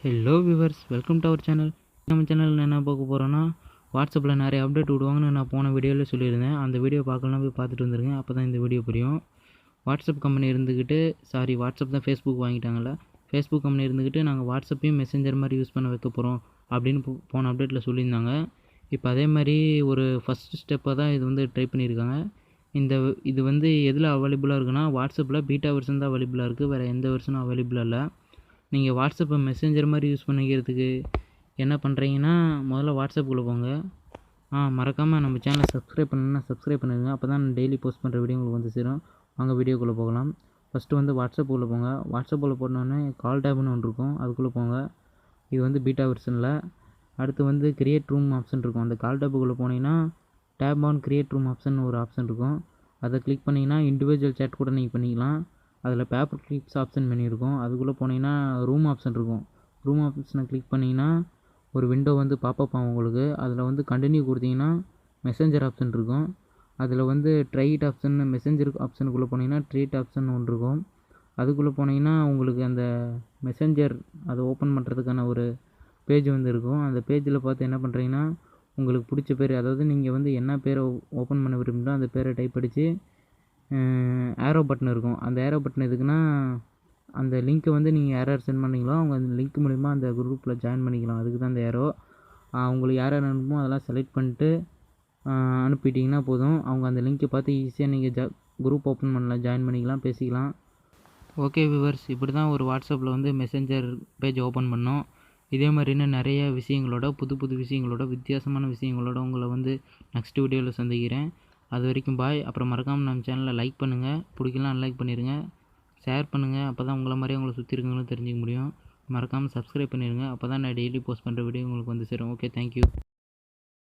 Hello viewers, welcome to our channel. நம்ம சேனலில் என்ன பார்க்க போகிறோன்னா, வாட்ஸ்அப்பில் நிறைய அப்டேட் விடுவாங்கன்னு நான் போன வீடியோவில் சொல்லியிருந்தேன். அந்த வீடியோ பார்க்கலாம், போய் பார்த்துட்டு வந்துருங்க. அப்போ தான் இந்த வீடியோ புரியும். வாட்ஸ்அப் கம்பெனி இருந்துக்கிட்டு, வாட்ஸ்அப் தான் ஃபேஸ்புக் வாங்கிட்டாங்கல்ல, ஃபேஸ்புக் கம்பெனி இருந்துக்கிட்டு நாங்கள் வாட்ஸ்அப்பையும் மெசேஞ்சர் மாதிரி யூஸ் பண்ண வைக்க போகிறோம் அப்படின்னு போன அப்டேட்டில் சொல்லியிருந்தாங்க. இப்போ அதே மாதிரி ஒரு ஃபஸ்ட் ஸ்டெப்பாக தான் இது வந்து ட்ரை பண்ணியிருக்காங்க. இது வந்து எதில் அவைலபிளாக இருக்குன்னா, வாட்ஸ்அப்பில் பீட்டா வெர்ஷன் தான் அவைலபிளாக இருக்குது. வேறு எந்த வெர்ஷனும் அவைலபிளாக இல்லை. நீங்கள் வாட்ஸ்அப்பை மெசேஞ்சர் மாதிரி யூஸ் பண்ணிக்கிறதுக்கு என்ன பண்ணுறீங்கன்னா, முதல்ல வாட்ஸ்அப்புக்குள்ளே போங்க. மறக்காமல் நம்ம சேனலை சப்ஸ்கிரைப் பண்ணணுன்னா சப்ஸ்கிரைப் பண்ணிடுங்க. அப்போ தான் நான் டெய்லி போஸ்ட் பண்ணுற வீடியோ உங்களுக்கு வந்து சேரும். வாங்க வீடியோக்குள்ளே போகலாம். ஃபஸ்ட்டு வந்து வாட்ஸ்அப்புக்குள்ளே போங்க. வாட்ஸ்அப்புக்குள்ளே போனோடனே கால் டேப்னு ஒன்று இருக்கும், அதுக்குள்ளே போங்க. இது வந்து பீட்டா வெர்ஷனில். அடுத்து வந்து கிரியேட் ரூம் ஆப்ஷன் இருக்கும். அந்த கால் டேப்புக்குள்ளே போனீங்கன்னா tab on create room option ஒரு ஆப்ஷன் இருக்கும். அதை கிளிக் பண்ணிங்கன்னா இண்டிவிஜுவல் சேட் கூட நீங்கள் பண்ணிக்கலாம். அதில் பேப்பர் கிளிப்ஸ் ஆப்ஷன் பண்ணியிருக்கும். அதுக்குள்ளே போனீங்கன்னா ரூம் ஆப்ஷன் இருக்கும். ரூம் ஆப்ஷனை கிளிக் பண்ணிங்கன்னா ஒரு விண்டோ வந்து பாப்பப் ஆகும் உங்களுக்கு. அதில் வந்து கண்டினியூ கொடுத்தீங்கன்னா மெசேஞ்சர் ஆப்ஷன் இருக்கும். அதில் வந்து ட்ரைட் ஆப்ஷன் மெசேஞ்சர் ஆப்ஷனுக்குள்ளே போனீங்கன்னா ட்ரீட் ஆப்ஷன் ஒன்று இருக்கும். அதுக்குள்ளே போனீங்கன்னா உங்களுக்கு அந்த மெசேஞ்சர் அதை ஓப்பன் பண்ணுறதுக்கான ஒரு பேஜ் வந்து இருக்கும். அந்த பேஜில் பார்த்து என்ன பண்ணுறீங்கன்னா, உங்களுக்கு பிடிச்ச பேர், அதாவது நீங்கள் வந்து என்ன பேரை ஓப்பன் பண்ண விரும்புகிறோ அந்த பேரை டைப் அடித்து ஏரோ பட்டன் இருக்கும். அந்த ஏரோ பட்டன் எதுக்குன்னா, அந்த லிங்க்கை வந்து நீங்கள் யார் சென்ட் பண்ணீங்களோ அவங்க அந்த லிங்க் மூலிமா அந்த குரூப்பில் ஜாயின் பண்ணிக்கலாம். அதுக்கு தான் அந்த ஏரோ. உங்களுக்கு யார் அனுப்புமோ அதெல்லாம் செலக்ட் பண்ணிட்டு அனுப்பிட்டிங்கன்னா போதும். அவங்க அந்த லிங்க்கை பார்த்து ஈஸியாக நீங்கள் குரூப் ஓப்பன் பண்ணலாம், ஜாயின் பண்ணிக்கலாம், பேசிக்கலாம். ஓகே வியூவர்ஸ், இப்படி தான் ஒரு வாட்ஸ்அப்பில் வந்து மெசேஞ்சர் பேஜ் ஓப்பன் பண்ணோம். இதே மாதிரி இன்னும் நிறைய விஷயங்களோட, புது புது விஷயங்களோட, வித்தியாசமான விஷயங்களோட உங்களை வந்து நெக்ஸ்ட் வீடியோவில் சந்திக்கிறேன். அது வரைக்கும் பாய். அப்புறம் மறக்காமல் நம்ம சேனலை லைக் பண்ணுங்கள், பிடிக்கலாம் அன்லைக் பண்ணிடுங்க, ஷேர் பண்ணுங்கள். அப்போ தான் உங்களை மாதிரியே உங்களை சுற்றி இருக்கவங்களும் தெரிஞ்சிக்க முடியும். மறக்காமல் சப்ஸ்கிரைப் பண்ணிடுங்க. அப்போ தான் நான் டெய்லி போஸ்ட் பண்ணுற வீடியோ உங்களுக்கு வந்து சேரும். Okay, thank you.